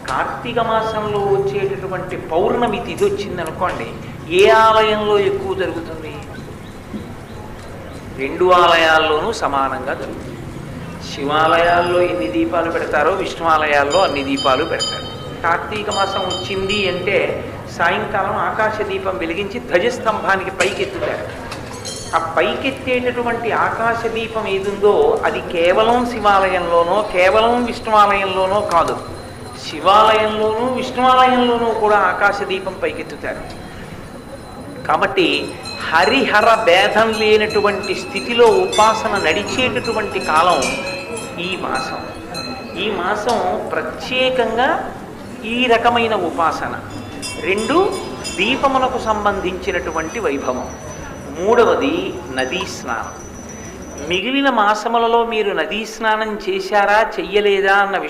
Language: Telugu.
కార్తీక మాసంలో వచ్చేటటువంటి పౌర్ణమి తిథి వచ్చిందనుకోండి, ఏ ఆలయంలో ఎక్కువ జరుగుతుంది? రెండు ఆలయాల్లోనూ సమానంగా జరుగుతుంది. శివాలయాల్లో ఎన్ని దీపాలు పెడతారో విష్ణు ఆలయాల్లో అన్ని దీపాలు పెడతారు. కార్తీక మాసం వచ్చింది అంటే సాయంకాలం ఆకాశ దీపం వెలిగించి ధ్వజస్తంభానికి పైకెత్తుతారు. ఆ పైకెత్తేటటువంటి ఆకాశ దీపం ఏదుందో అది కేవలం శివాలయంలోనో కేవలం విష్ణువాలయంలోనో కాదు, శివాలయంలోనూ విష్ణువాలయంలోనూ కూడా ఆకాశ దీపం పైకెత్తుతారు. కాబట్టి హరిహర భేదం లేనటువంటి స్థితిలో ఉపాసన నడిచేటటువంటి కాలం ఈ మాసం. ఈ మాసం ప్రత్యేకంగా ఈ రకమైన ఉపాసన. రెండు, దీపమునకు సంబంధించినటువంటి వైభవం. మూడవది నదీ స్నానం. మిగిలిన మాసములలో మీరు నదీ స్నానం చేశారా చెయ్యలేదా అన్న విషయం